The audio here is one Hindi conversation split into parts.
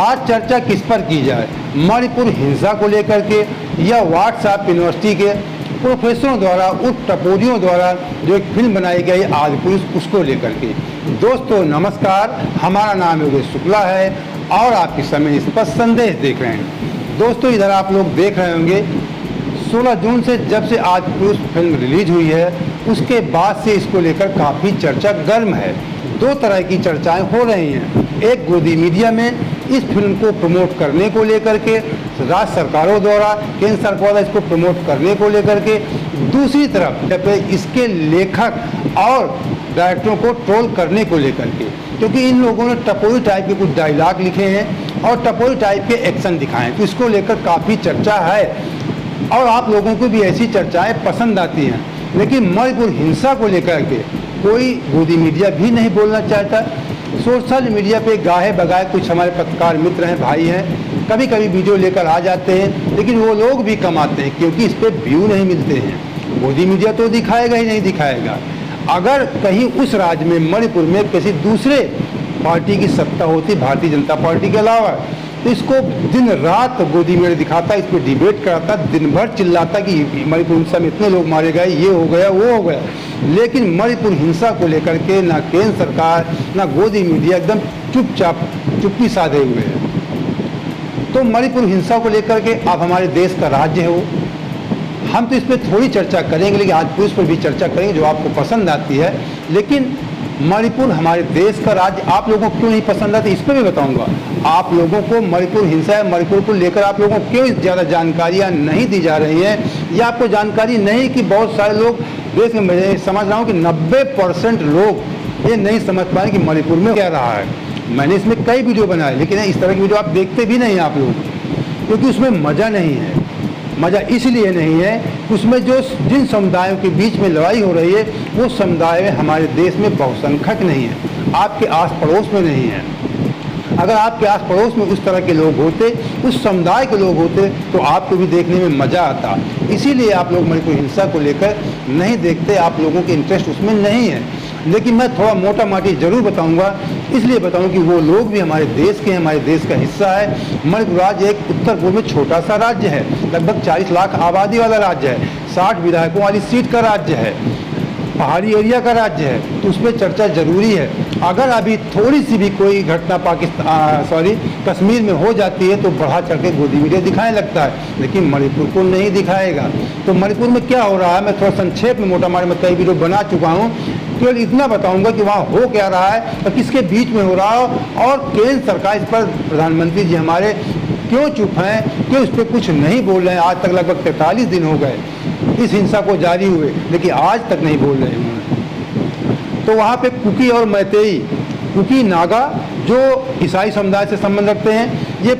आज चर्चा किस पर की जाए, मणिपुर हिंसा को लेकर के या व्हाट्सएप यूनिवर्सिटी के प्रोफेसरों द्वारा उस टपोरियों द्वारा जो एक फिल्म बनाई गई आदि पुरुष, उसको लेकर के। दोस्तों नमस्कार, हमारा नाम योगेश शुक्ला है और आप इस समय इस पर संदेश देख रहे हैं। दोस्तों इधर आप लोग देख रहे होंगे 16 जून से जब से आज पुरुष फिल्म रिलीज हुई है, उसके बाद से इसको लेकर काफ़ी चर्चा गर्म है। दो तरह की चर्चाएं हो रही हैं। एक गोदी मीडिया में इस फिल्म को प्रमोट करने को लेकर के राज्य सरकारों द्वारा, केंद्र सरकार द्वारा इसको प्रमोट करने को लेकर के, दूसरी तरफ इसके लेखक और डायरेक्टरों को ट्रोल करने को लेकर के, क्योंकि इन लोगों ने टपोरी टाइप के कुछ डायलॉग लिखे हैं और टपोरी टाइप के एक्शन दिखाए, तो इसको लेकर काफ़ी चर्चा है और आप लोगों को भी ऐसी चर्चाएं पसंद आती हैं। लेकिन मणिपुर हिंसा को लेकर के कोई गोदी मीडिया भी नहीं बोलना चाहता। सोशल मीडिया पे गाहे बगाए कुछ हमारे पत्रकार मित्र हैं, भाई हैं, कभी कभी वीडियो लेकर आ जाते हैं, लेकिन वो लोग भी कम आते हैं क्योंकि इस पर व्यू नहीं मिलते हैं। गोदी मीडिया तो दिखाएगा ही नहीं दिखाएगा। अगर कहीं उस राज्य में मणिपुर में किसी दूसरे पार्टी की सत्ता होती, भारतीय जनता पार्टी के अलावा, तो इसको दिन रात गोदी मीडिया दिखाता, इस पर डिबेट कराता, दिन भर चिल्लाता कि मणिपुर हिंसा में इतने लोग मारे गए, ये हो गया वो हो गया। लेकिन मणिपुर हिंसा को लेकर के ना केंद्र सरकार ना गोदी मीडिया एकदम चुपचाप चुप्पी साधे हुए हैं। तो मणिपुर हिंसा को लेकर के अब हमारे देश का राज्य है वो, हम तो इस पर थोड़ी चर्चा करेंगे, लेकिन आज पुरुष पर भी चर्चा करेंगे जो आपको पसंद आती है। लेकिन मणिपुर हमारे देश का राज्य आप लोगों को क्यों नहीं पसंद आता, इस पर भी बताऊंगा। आप लोगों को मणिपुर हिंसा है, मणिपुर को लेकर आप लोगों को क्यों ज़्यादा जानकारियां नहीं दी जा रही हैं, या आपको जानकारी नहीं कि बहुत सारे लोग देश में, मैं समझ रहा हूँ कि 90% लोग ये नहीं समझ पाए कि मणिपुर में क्या रहा है। मैंने इसमें कई वीडियो बनाए, लेकिन इस तरह की वीडियो आप देखते भी नहीं आप लोग, क्योंकि उसमें मज़ा नहीं है। मज़ा इसलिए नहीं है कि उसमें जो जिन समुदायों के बीच में लड़ाई हो रही है वो समुदाय हमारे देश में बहुसंख्यक नहीं है, आपके आस पड़ोस में नहीं है। अगर आपके आस पड़ोस में उस तरह के लोग होते, उस समुदाय के लोग होते, तो आपको भी देखने में मज़ा आता। इसीलिए आप लोग मणिपुर हिंसा को लेकर नहीं देखते, आप लोगों के इंटरेस्ट उसमें नहीं है। लेकिन मैं थोड़ा मोटा माटी जरूर बताऊंगा, इसलिए बताऊं कि वो लोग भी हमारे देश के हैं, हमारे देश का हिस्सा है। मणिपुर राज्य एक उत्तर पूर्व में छोटा सा राज्य है, लगभग 40 लाख आबादी वाला राज्य है, 60 विधायकों वाली सीट का राज्य है, पहाड़ी एरिया का राज्य है, तो उस पर चर्चा जरूरी है। अगर अभी थोड़ी सी भी कोई घटना कश्मीर में हो जाती है तो बढ़ा चढ़ के गोदी मीडिया दिखाने लगता है, लेकिन मणिपुर को नहीं दिखाएगा। तो मणिपुर में क्या हो रहा है मैं थोड़ा संक्षेप में मोटा माटी में कई वीडियो बना चुका हूँ, केवल इतना बताऊंगा कि वहाँ हो क्या रहा है और किसके बीच में हो रहा है, और केंद्र सरकार इस पर, प्रधानमंत्री जी हमारे क्यों चुप हैं, क्यों इस पर कुछ नहीं बोल रहे हैं। आज तक लगभग 43 दिन हो गए इस हिंसा को जारी हुए, लेकिन आज तक नहीं बोल रहे हैं। तो वहाँ पे कुकी और मैतेई, कुकी नागा जो ईसाई समुदाय से संबंध रखते हैं, ये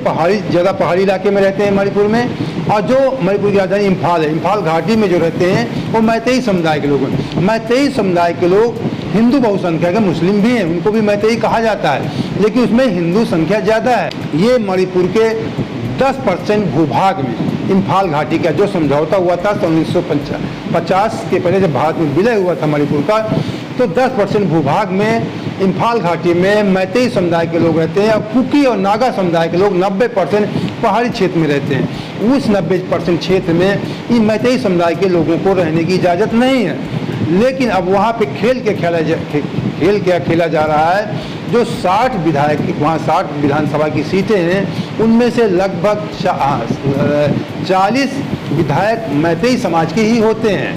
ज़्यादा पहाड़ी इलाके में रहते हैं मणिपुर में, और जो मणिपुर की राजधानी इम्फाल है, इम्फाल घाटी में जो रहते हैं वो मैतेई समुदाय के लोग हैं। मैतेई समुदाय के लोग हिंदू बहुसंख्यक है, मुस्लिम भी हैं, उनको भी मैतेई कहा जाता है, लेकिन उसमें हिंदू संख्या ज़्यादा है। ये मणिपुर के 10% भूभाग में इम्फाल घाटी का जो समझौता हुआ था 1950 के पहले जब भारत में विलय हुआ था मणिपुर का, तो 10% भूभाग में इम्फाल घाटी में मैतेई समुदाय के लोग रहते हैं, और कुकी और नागा समुदाय के लोग 90% पहाड़ी क्षेत्र में रहते हैं। उस 90% क्षेत्र में इन मैतेई समुदाय के लोगों को रहने की इजाज़त नहीं है। लेकिन अब वहाँ पे खेल क्या खेला जा रहा है, जो 60 विधायक, वहाँ 60 विधानसभा की सीटें हैं, उनमें से लगभग 40 विधायक मैतेई समाज के ही होते हैं।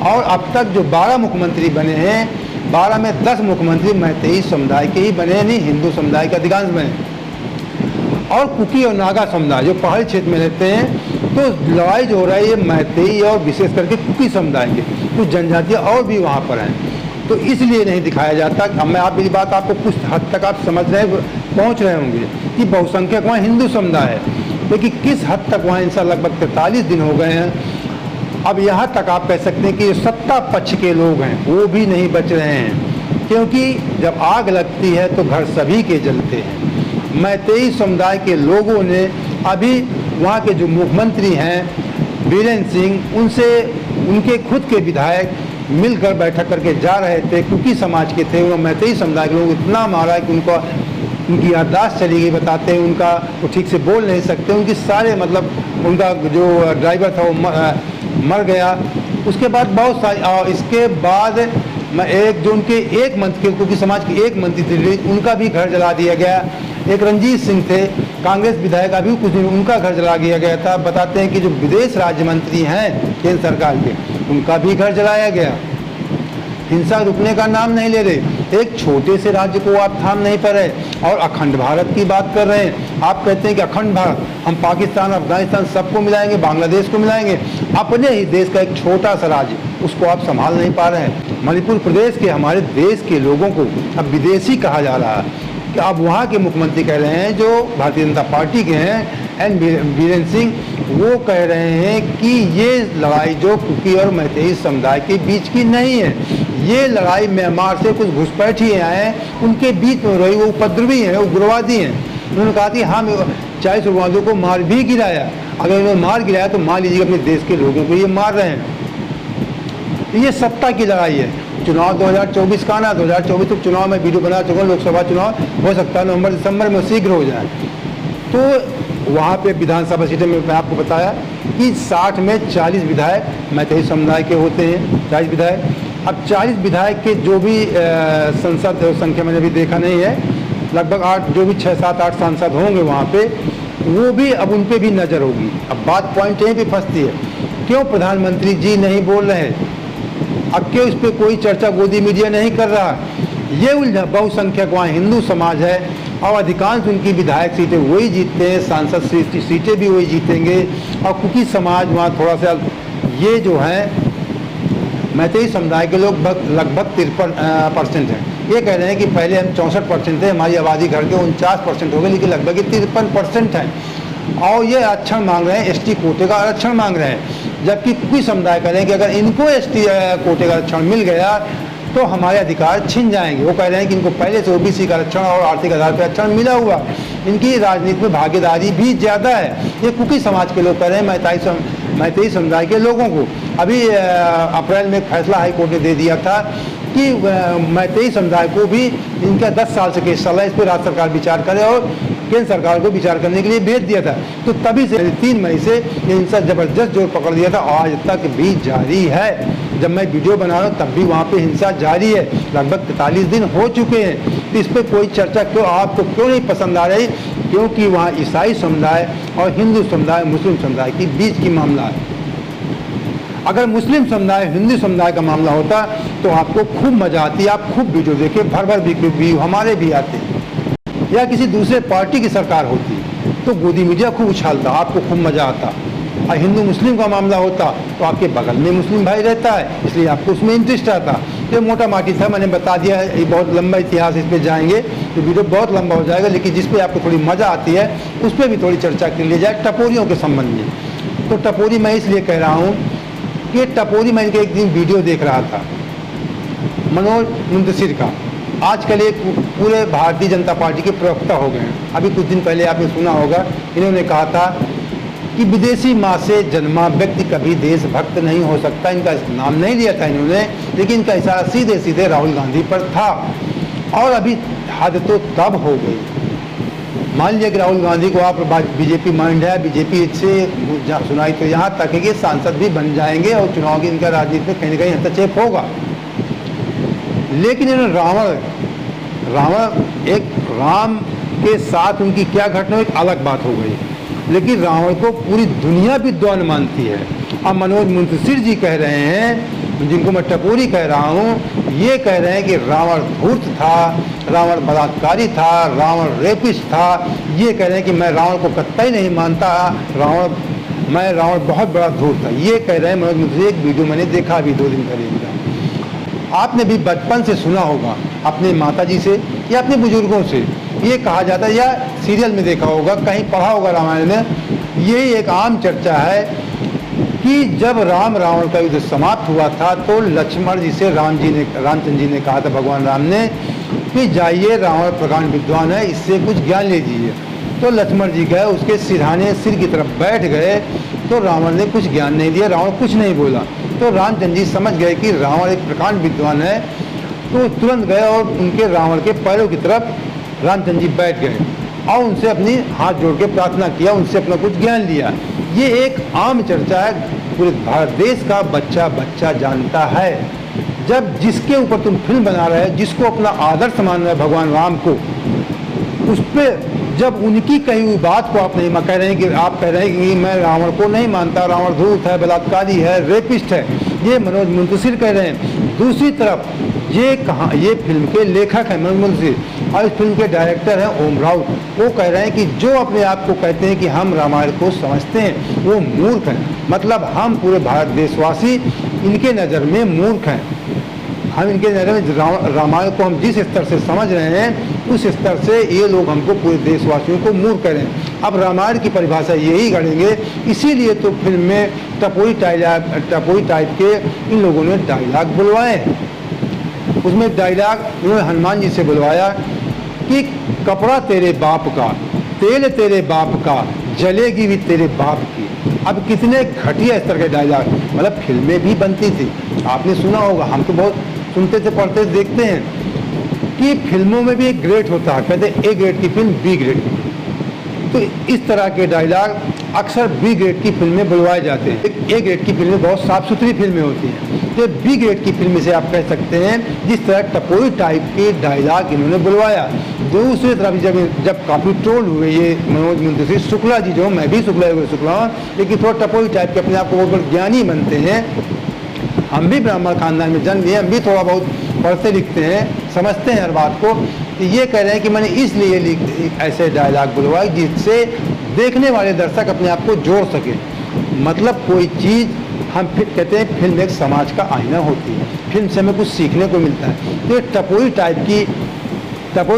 और अब तक जो 12 मुख्यमंत्री बने हैं, 12 में 10 मुख्यमंत्री मैतेई समुदाय के ही बने, नहीं हिंदू समुदाय के अधिकांश बने। और कुकी और नागा समुदाय जो पहाड़ी क्षेत्र में रहते हैं, तो लड़ाई जो हो रहा है ये मैतेई और विशेष करके कुकी समुदाय के कुछ जनजातियाँ और भी वहाँ पर हैं, तो इसलिए नहीं दिखाया जाता। अब मैं मेरी बात आपको कुछ हद तक आप समझ रहे पहुँच रहे होंगे कि बहुसंख्यक वहाँ हिंदू समुदाय है, लेकिन किस हद तक वहाँ इंसा लगभग 43 दिन हो गए हैं। अब यहाँ तक आप कह सकते हैं कि सत्ता पक्ष के लोग हैं वो भी नहीं बच रहे हैं, क्योंकि जब आग लगती है तो घर सभी के जलते हैं। मैतेई समुदाय के लोगों ने अभी वहाँ के जो मुख्यमंत्री हैं बीरेंद्र सिंह, उनसे उनके खुद के विधायक मिलकर बैठक करके जा रहे थे, कुकी समाज के थे, उन्होंने मैतेई समुदाय के लोग इतना मारा कि उनको उनकी याददाश्त चली गई, बताते हैं उनका वो ठीक से बोल नहीं सकते, उनकी सारे मतलब उनका जो ड्राइवर था वो मर गया। उसके बाद बहुत सारी, इसके बाद एक जो उनके एक मंत्री, कुकी समाज के एक मंत्री थे, उनका भी घर जला दिया गया। एक रंजीत सिंह थे कांग्रेस विधायक, अभी कुछ दिन उनका घर जला दिया गया था। बताते हैं कि जो विदेश राज्य मंत्री हैं केंद्र सरकार के, उनका भी घर जलाया गया। हिंसा रुकने का नाम नहीं ले रहे। एक छोटे से राज्य को आप थाम नहीं पा रहे और अखंड भारत की बात कर रहे हैं। आप कहते हैं कि अखंड भारत, हम पाकिस्तान, अफगानिस्तान सबको मिलाएंगे, बांग्लादेश को मिलाएंगे। अपने ही देश का एक छोटा सा राज्य, उसको आप संभाल नहीं पा रहे हैं। मणिपुर प्रदेश के, हमारे देश के लोगों को अब विदेशी कहा जा रहा है। कि अब वहाँ के मुख्यमंत्री कह रहे हैं, जो भारतीय जनता पार्टी के हैं, एन बीरेन सिंह, वो कह रहे हैं कि ये लड़ाई जो कुकी और मैतेई समुदाय के बीच की नहीं है, ये लड़ाई म्यांमार से कुछ घुसपैठिए आए हैं उनके बीच में रही, वो उपद्रवी हैं, उग्रवादी हैं। उन्होंने कहा कि हम 40 उग्रवादियों को मार भी गिराया, अगर इन्होंने मार गिराया तो मान लीजिए अपने देश के लोगों को ये मार रहे हैं। ये सत्ता की लड़ाई है। चुनाव 2024 का ना, 2024 तक चुनाव में वीडियो बना चुका, लोकसभा चुनाव हो सकता है नवंबर दिसंबर में शीघ्र हो जाए। तो वहाँ पे विधानसभा सीटें में मैं आपको बताया कि 60 में 40 विधायक मैतेई समुदाय के होते हैं, 40 विधायक। अब 40 विधायक के जो भी संसद संख्या मैंने अभी देखा नहीं है, लगभग 8 जो भी 6, 7, 8 सांसद होंगे वहाँ पे, वो भी अब उन पे भी नज़र होगी। अब बात पॉइंट यहीं पे फंसती है, क्यों प्रधानमंत्री जी नहीं बोल रहे हैं, अब क्यों इस पर कोई चर्चा गोदी मीडिया नहीं कर रहा। ये उलझा, बहुसंख्यक वहाँ हिंदू समाज है और अधिकांश उनकी विधायक सीटें वही जीतते हैं, सांसद सीटें भी वही जीतेंगे। और कुकी समाज वहाँ थोड़ा सा, ये जो है मैतेई समुदाय के लोग लगभग 53% हैं। ये कह रहे हैं कि पहले हम 64% थे, हमारी आबादी घट के 49% हो गई, लेकिन लगभग 53% हैं। और ये आरक्षण मांग रहे हैं, एसटी कोटे का आरक्षण मांग रहे हैं। जबकि कुकी समुदाय कह रहे हैं कि अगर इनको एसटी कोटे का आरक्षण मिल गया तो हमारे अधिकार छिन जाएंगे। वो कह रहे हैं कि इनको पहले से ओबीसी का आरक्षण और आर्थिक आधार पर आरक्षण मिला हुआ, इनकी राजनीति में भागीदारी भी ज़्यादा है। ये कुकी समाज के लोग कह रहे हैं, मैतेई समुदाय के लोगों को। अभी अप्रैल में एक फैसला हाईकोर्ट ने दे दिया था कि मैतेई समुदाय को भी इनका 10 साल से केस चल रहा है, इस पर राज्य सरकार विचार करे और केंद्र सरकार को विचार करने के लिए भेज दिया था। तो तभी से 3 मई से ये हिंसा जबरदस्त जोर पकड़ दिया था, आज तक भी जारी है। जब मैं वीडियो बना रहा हूँ तब भी वहाँ पे हिंसा जारी है, लगभग 43 दिन हो चुके हैं। तो इस पर कोई चर्चा क्यों, आपको क्यों नहीं पसंद आ रही? क्योंकि वहाँ ईसाई समुदाय और हिंदू समुदाय, मुस्लिम समुदाय के बीच की मामला है। अगर मुस्लिम समुदाय, हिंदू समुदाय का मामला होता तो आपको खूब मजा आती, आप खूब वीडियो देखे, भर व्यू हमारे भी आते, या किसी दूसरे पार्टी की सरकार होती तो गोदी मीडिया खूब उछालता, आपको खूब मजा आता। और हिंदू मुस्लिम का मामला होता तो आपके बगल में मुस्लिम भाई रहता है, इसलिए आपको उसमें इंटरेस्ट आता। ये मोटा माटी था, मैंने बता दिया है, ये बहुत लंबा इतिहास, इस पर जाएंगे तो वीडियो बहुत लंबा हो जाएगा। लेकिन जिस पे आपको थोड़ी मजा आती है उस पर भी थोड़ी चर्चा कर ली जाए, टपोरियों के संबंध में। तो टपोरी मैं इसलिए कह रहा हूँ कि टपोरी, मैं इनके एक दिन वीडियो देख रहा था मनोज मुंतशिर का, आजकल एक पूरे भारतीय जनता पार्टी के प्रवक्ता हो गए हैं। अभी कुछ दिन पहले आपने सुना होगा, इन्होंने कहा था कि विदेशी माँ से जन्मा व्यक्ति कभी देशभक्त नहीं हो सकता। इनका नाम नहीं लिया था इन्होंने, लेकिन इनका इशारा सीधे सीधे राहुल गांधी पर था। और अभी हद तो तब हो गई, मान लिया कि राहुल गांधी को आप बीजेपी माइंड है, बीजेपी से सुनाई तो यहाँ तक है कि सांसद भी बन जाएंगे और चुनाव की इनका राजनीति में कहीं ना कहीं हस्तक्षेप होगा। लेकिन इन्होंने रावण एक राम के साथ उनकी क्या घटना, एक अलग बात हो गई। लेकिन रावण को पूरी दुनिया विद्वान मानती है। अब मनोज मुंतशिर जी कह रहे हैं, जिनको मैं टपोरी कह रहा हूँ, ये कह रहे हैं कि रावण धूर्त था, रावण बलात्कारी था, रावण रेपिस्ट था। ये कह रहे हैं कि मैं रावण को कतई नहीं मानता, रावण बहुत बड़ा धूर्त था। ये कह रहे हैं मनोज मुंतशिर। एक वीडियो मैंने देखा अभी 2 दिन पहले, आपने भी बचपन से सुना होगा अपने माताजी से या अपने बुजुर्गों से, ये कहा जाता है, या सीरियल में देखा होगा, कहीं पढ़ा होगा रामायण में। ये एक आम चर्चा है कि जब राम रावण का युद्ध समाप्त हुआ था तो लक्ष्मण जी से रामचंद्र जी ने कहा था, भगवान राम ने, कि जाइए रावण प्रकांड विद्वान है, इससे कुछ ज्ञान लीजिए। तो लक्ष्मण जी गए, उसके सिरहाने सिर की तरफ बैठ गए, तो रावण ने कुछ ज्ञान नहीं दिया, रावण कुछ नहीं बोला। तो रामचंद्र जी समझ गए कि रावण एक प्रकांड विद्वान है, तो तुरंत गए और उनके रावण के पैरों की तरफ रामचंद्र जी बैठ गए और उनसे अपनी हाथ जोड़ के प्रार्थना किया, उनसे अपना कुछ ज्ञान लिया। ये एक आम चर्चा है, पूरे भारत देश का बच्चा बच्चा जानता है। जब जिसके ऊपर तुम फिल्म बना रहे हो, जिसको अपना आदर्श मान रहे हो भगवान राम को, उस पर जब उनकी कही हुई बात को आप नहीं कह रहे हैं कि आप कह रहे हैं कि मैं रावण को नहीं मानता, रावण धूर्त है, बलात्कारी है, रेपिस्ट है, ये मनोज मुंतशिर कह रहे हैं। दूसरी तरफ ये फिल्म के लेखक हैं मनोज मुंतशिर और इस फिल्म के डायरेक्टर हैं ओम राउत। वो कह रहे हैं कि जो अपने आप को कहते हैं कि हम रामायण को समझते हैं वो मूर्ख हैं। मतलब हम पूरे भारत देशवासी इनके नज़र में मूर्ख हैं। हम इनके नज़र में रामायण को हम जिस स्तर से समझ रहे हैं उस स्तर से ये लोग हमको पूरे देशवासियों को मूर्ख करें। अब रामायण की परिभाषा यही गढ़ेंगे, इसीलिए तो फिल्म में टपोरी टाइप के इन लोगों ने डायलॉग बुलवाए। उसमें डायलॉग उन्होंने हनुमान जी से बुलवाया कि कपड़ा तेरे बाप का, तेल तेरे बाप का, जलेगी भी तेरे बाप की। अब कितने घटिया स्तर के डायलॉग, मतलब फिल्में भी बनती थी, आपने सुना होगा, हम तो बहुत सुनते थे, पढ़ते थे, देखते हैं कि फिल्मों में भी एक ग्रेड होता है, कहते हैं ए ग्रेड की फिल्म, बी ग्रेड की। तो इस तरह के डायलॉग अक्सर बी ग्रेड की फिल्में बुलवाए जाते हैं। ए ग्रेड की फिल्में बहुत साफ सुथरी फिल्में होती हैं, तो बी ग्रेड की फिल्म से आप कह सकते हैं जिस तरह टपोरी टाइप के डायलॉग इन्होंने बुलवाया। दूसरी तरफ जब काफ़ी ट्रोल हुए ये मनोज मुंतशिर, शुक्ला जी जो, मैं भी शुक्ला लेकिन थोड़ा टपोरी टाइप के अपने आप को बहुत ज्ञानी बनते हैं। हम भी ब्राह्मण खानदान में जन्म लिए, हम भी थोड़ा बहुत पढ़ते लिखते हैं, समझते हैं हर बात को। तो ये कह रहे हैं कि मैंने इसलिए ऐसे डायलॉग बुलवाए जिससे देखने वाले दर्शक अपने आप को जोड़ सके। मतलब कोई चीज़ हम फिर कहते हैं फिल्म एक समाज का आईना होती है, फिल्म से हमें कुछ सीखने को मिलता है। तो टपोरी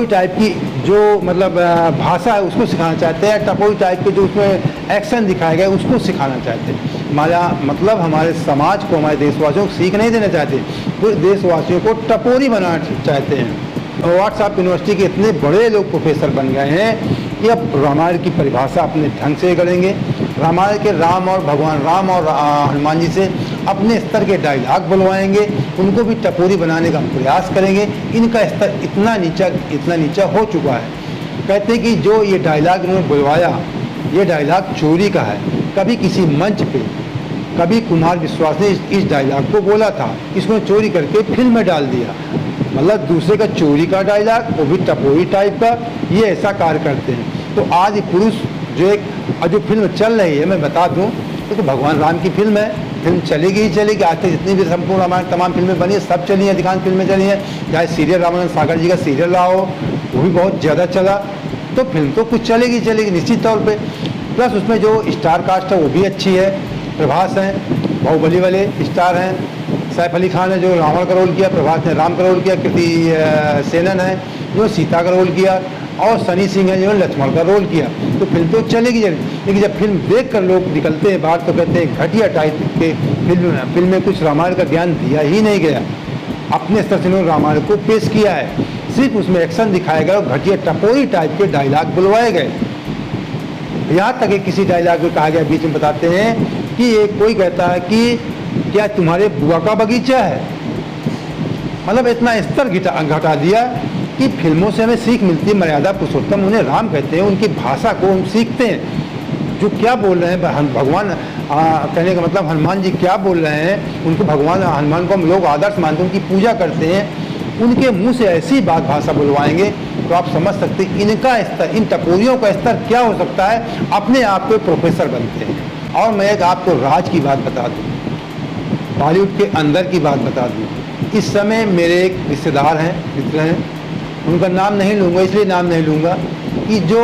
टाइप की जो मतलब भाषा है उसको सिखाना चाहते हैं, टपोरी टाइप के जो उसमें एक्शन दिखाए गए उसको सिखाना चाहते हैं। हमारा मतलब हमारे समाज को, हमारे देशवासियों को सीख नहीं देना चाहते, पूरे देशवासियों को टपोरी बनाना चाहते हैं। व्हाट्सएप यूनिवर्सिटी के इतने बड़े लोग प्रोफेसर बन गए हैं कि अब रामायण की परिभाषा अपने ढंग से करेंगे, रामायण के राम और भगवान राम और हनुमान जी से अपने स्तर के डायलॉग बुलवाएंगे, उनको भी टपोरी बनाने का प्रयास करेंगे। इनका स्तर इतना नीचा हो चुका है। कहते हैं कि जो ये डायलॉग इन्होंने बुलवाया, ये डायलॉग चोरी का है। कभी किसी मंच पे कभी कुमार विश्वास ने इस डायलॉग को बोला था, इसको चोरी करके फिल्म में डाल दिया। मतलब दूसरे का चोरी का डायलॉग, वो भी टपोरी टाइप का, ये ऐसा कार्य करते हैं। तो आज ये पुरुष जो फिल्म चल रही है, मैं बता दूं तो भगवान राम की फिल्म है, फिल्म चलेगी ही चलेगी। आज तक जितनी भी संपूर्ण रामायण तमाम फिल्में बनी है सब चली हैं, अधिकांश फिल्में चली हैं। चाहे सीरियल रामानंद सागर जी का सीरियल रहा हो, वो भी बहुत ज़्यादा चला। तो फिल्म तो कुछ चलेगी निश्चित तौर पर। प्लस उसमें जो स्टार कास्ट है वो भी अच्छी है, प्रभास हैं, बाहुबली वाले स्टार हैं, सैफ अली खान है जो रावण का रोल किया, प्रभास ने राम का रोल किया, कृति सेनन है जो सीता का रोल किया, और सनी सिंह है जिन्होंने लक्ष्मण का रोल किया। तो फिल्म तो चलेगी लेकिन जब फिल्म देखकर लोग निकलते हैं बाहर तो कहते हैं घटिया टाइप के फिल्म में कुछ रामायण का ज्ञान दिया ही नहीं गया। अपने स्तर से उन्होंने रामायण को पेश किया है, सिर्फ उसमें एक्शन दिखाया गया और घटिया टपोरी टाइप के डायलॉग बुलवाए गए। यहाँ तक किसी डायलॉग में कहा गया, बीच में बताते हैं कि कोई कहता है कि क्या तुम्हारे बुआ का बगीचा है। मतलब इतना स्तर घटा दिया कि फिल्मों से हमें सीख मिलती है। मर्यादा पुरुषोत्तम उन्हें राम कहते हैं, उनकी भाषा को हम सीखते हैं। जो क्या बोल रहे हैं भगवान, कहने का मतलब हनुमान जी क्या बोल रहे हैं, उनको भगवान हनुमान को हम लोग आदर्श मानते हैं, उनकी पूजा करते हैं। उनके मुंह से ऐसी बात भाषा बुलवाएंगे तो आप समझ सकते हैं इनका स्तर, इन टपोरियों का स्तर क्या हो सकता है। अपने आप को प्रोफेसर बनते हैं। और मैं एक आपको राज की बात बता दूँ, बॉलीवुड के अंदर की बात बता दूँ। इस समय मेरे एक रिश्तेदार हैं, मित्र हैं, उनका नाम नहीं लूँगा, इसलिए नाम नहीं लूँगा कि जो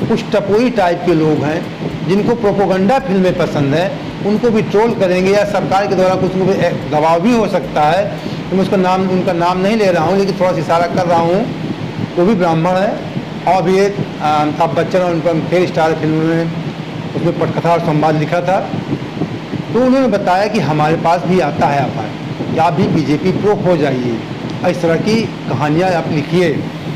कुछ टपोरी टाइप के लोग हैं जिनको प्रोपोगंडा फिल्में पसंद है, उनको भी ट्रोल करेंगे या सरकार के द्वारा कुछ दबाव भी हो सकता है। तो मैं उनका नाम नहीं ले रहा हूँ, लेकिन थोड़ा सा इशारा कर रहा हूँ। वो भी ब्राह्मण है और भी एक अमिताभ बच्चन और उनका फेयर स्टार फिल्म में उसमें पटकथा और संवाद लिखा था। तो उन्होंने बताया कि हमारे पास भी आता है अफवाह कि आप भी बीजेपी प्रो हो जाइए, इस तरह की कहानियाँ आप लिखिए।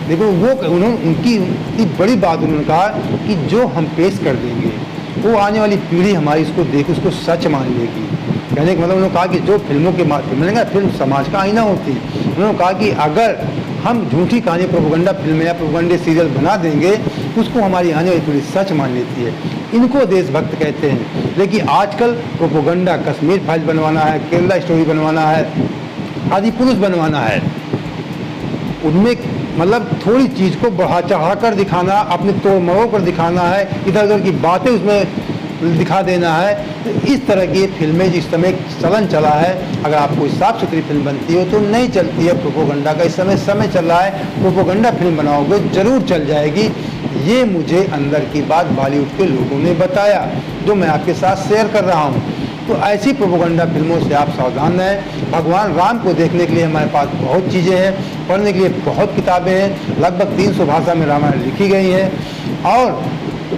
लेकिन उनकी इतनी बड़ी बात उन्होंने कहा कि जो हम पेश कर देंगे वो आने वाली पीढ़ी हमारी इसको देख उसको सच मान लेगी। कहने का मतलब उन्होंने कहा कि जो फिल्मों के माध्यम में फिल्म समाज का आईना होती है। उन्होंने कहा कि अगर हम झूठी कहानी प्रोपेगेंडा फिल्में या प्रोपेगेंडा सीरियल बना देंगे, उसको हमारी आने वाली पीढ़ी सच मान लेती है। इनको देशभक्त कहते हैं। लेकिन आजकल प्रोपेगेंडा कश्मीर फाइल बनवाना है, केरला स्टोरी बनवाना है, आदि पुरुष बनवाना है, उनमें मतलब थोड़ी चीज़ को बढ़ा चढ़ा कर दिखाना, अपने तोड़ मरोड़ कर दिखाना है, इधर उधर की बातें उसमें दिखा देना है। तो इस तरह की फिल्में जिस समय चलन चला है, अगर आप कोई साफ सुथरी फिल्म बनती हो तो नहीं चलती है। प्रोपेगेंडा का इस समय चल रहा है, प्रोपेगेंडा फिल्म बनाओगे जरूर चल जाएगी। ये मुझे अंदर की बात बॉलीवुड के लोगों ने बताया, जो मैं आपके साथ शेयर कर रहा हूँ। तो ऐसी प्रोपेगेंडा फिल्मों से आप सावधान रहें। भगवान राम को देखने के लिए हमारे पास बहुत चीज़ें हैं, पढ़ने के लिए बहुत किताबें हैं, लगभग 300 भाषा में रामायण लिखी गई है। और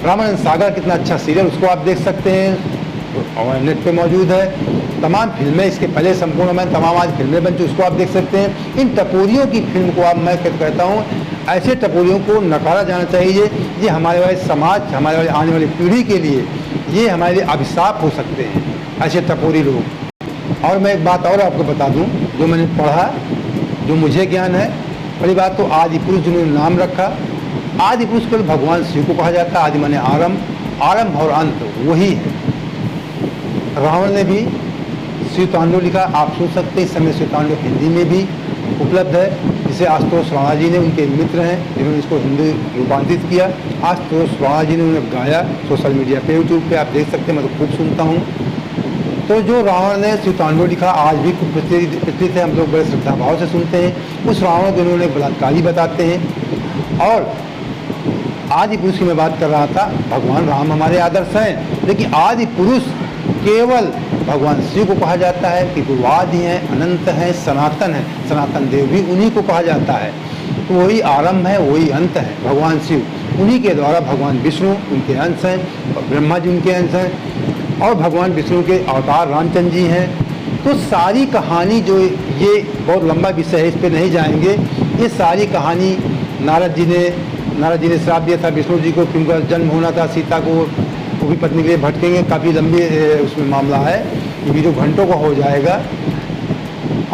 रामायण सागर कितना अच्छा सीरियल, उसको आप देख सकते हैं और नेट पे मौजूद है। तमाम फिल्में इसके पहले संपूर्ण में तमाम आज फिल्में बन चुकी, उसको आप देख सकते हैं। इन टपोरियों की फिल्म को आप मैं कहता हूँ, ऐसे टपोरियों को नकारा जाना चाहिए। ये हमारे वाले समाज, हमारे वाले आने वाली पीढ़ी के लिए ये हमारे लिए अभिशाप हो सकते हैं, ऐसे टपोरी लोग। और मैं एक बात और आपको बता दूं, जो मैंने पढ़ा, जो मुझे ज्ञान है। पहली बात तो आदि पुरुष जिन्होंने नाम रखा, आदि पुरुष को भगवान शिव को कहा जाता है। आदि माने आरंभ, आरंभ और अंत वही है। रावण ने भी शिवतांडव लिखा, आप सुन सकते हैं। इस समय शिवतांडव हिंदी में भी उपलब्ध है, जिसे आशुतोष राणा जी ने, उनके मित्र हैं जिन्होंने इसको हिंदी रूपांतरित किया। आशुतोष राणा जी ने उन्हें गाया सोशल मीडिया पे, यूट्यूब पे आप देख सकते हैं, मैं तो खूब सुनता हूँ। तो जो रावण ने शिवतांडव लिखा आज भी खूब प्रचलित है, हम लोग बड़े श्रद्धा भाव से सुनते हैं। उस रावण को उन्होंने बलात्कारी बताते हैं। और आदि पुरुष की मैं बात कर रहा था, भगवान राम हमारे आदर्श हैं, लेकिन आदि पुरुष केवल भगवान शिव को कहा जाता है कि वो आदि हैं, अनंत हैं, सनातन हैं। सनातन देव भी उन्हीं को कहा जाता है। तो वही आरंभ है, वही अंत है, भगवान शिव। उन्हीं के द्वारा भगवान विष्णु उनके अंश हैं, ब्रह्मा जी उनके अंश हैं, और भगवान विष्णु के अवतार रामचंद्र जी हैं। तो सारी कहानी जो, ये बहुत लंबा विषय है, इस पर नहीं जाएंगे। ये सारी कहानी नारद जी ने श्राप दिया था विष्णु जी को, क्योंकि जन्म होना था सीता को, वो भी पत्नी के लिए भटकेंगे। काफ़ी लंबी उसमें मामला है, ये वीडियो घंटों का हो जाएगा।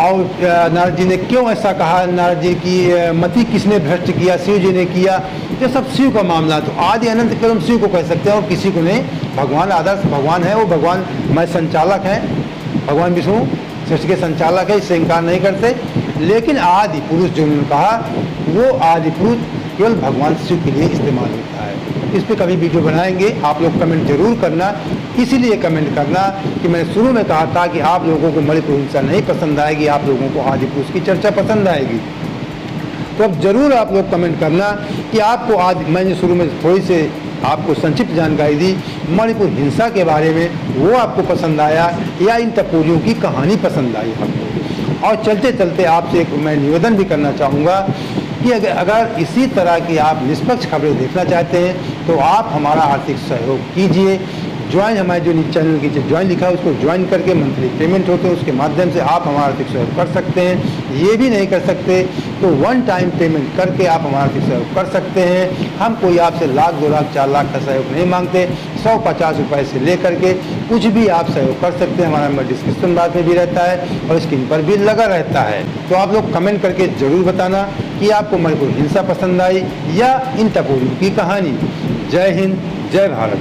और नारद जी ने क्यों ऐसा कहा, नारद जी की मति किसने भ्रष्ट किया, शिव जी ने किया, ये सब शिव का मामला। तो आदि अनंत केवल शिव को कह सकते हैं और किसी को नहीं। भगवान आदर्श भगवान है, वो भगवान मैं संचालक हैं, भगवान विष्णु सृष्टि के संचालक है, इससे इनकार नहीं करते। लेकिन आदि पुरुष जो उन्होंने कहा, वो आदि पुरुष केवल भगवान शिव के लिए इस्तेमाल होता है। इस पर कभी वीडियो बनाएंगे, आप लोग कमेंट जरूर करना। इसीलिए कमेंट करना कि मैंने शुरू में कहा था कि आप लोगों को मणिपुर हिंसा नहीं पसंद आएगी, आप लोगों को आदि पुरुष की चर्चा पसंद आएगी। तो अब जरूर आप लोग कमेंट करना कि आपको आज मैंने शुरू में थोड़ी से आपको संक्षिप्त जानकारी दी मणिपुर हिंसा के बारे में, वो आपको पसंद आया या इन टपोरियों की कहानी पसंद आई आपको। और चलते चलते आपसे एक मैं निवेदन भी करना चाहूँगा कि अगर इसी तरह की आप निष्पक्ष खबरें देखना चाहते हैं तो आप हमारा आर्थिक सहयोग कीजिए। ज्वाइन, हमारे जो चैनल की ज्वाइन लिखा है उसको ज्वाइन करके मंथली पेमेंट होते हैं, उसके माध्यम से आप हमारा आर्थिक सहयोग कर सकते हैं। ये भी नहीं कर सकते तो वन टाइम पेमेंट करके आप हमारा आर्थिक सहयोग कर सकते हैं। हम कोई आपसे लाख, 2 लाख, 4 लाख का सहयोग नहीं मांगते। 150 रुपये से लेकर के कुछ भी आप सहयोग कर सकते हैं। हमारा नंबर डिस्क्रिप्शन बॉक्स में भी रहता है और स्क्रीन पर भी लगा रहता है। तो आप लोग कमेंट करके ज़रूर बताना कि आपको मणिपुर हिंसा पसंद आई या इन टपोरियों की कहानी। जय हिंद, जय भारत।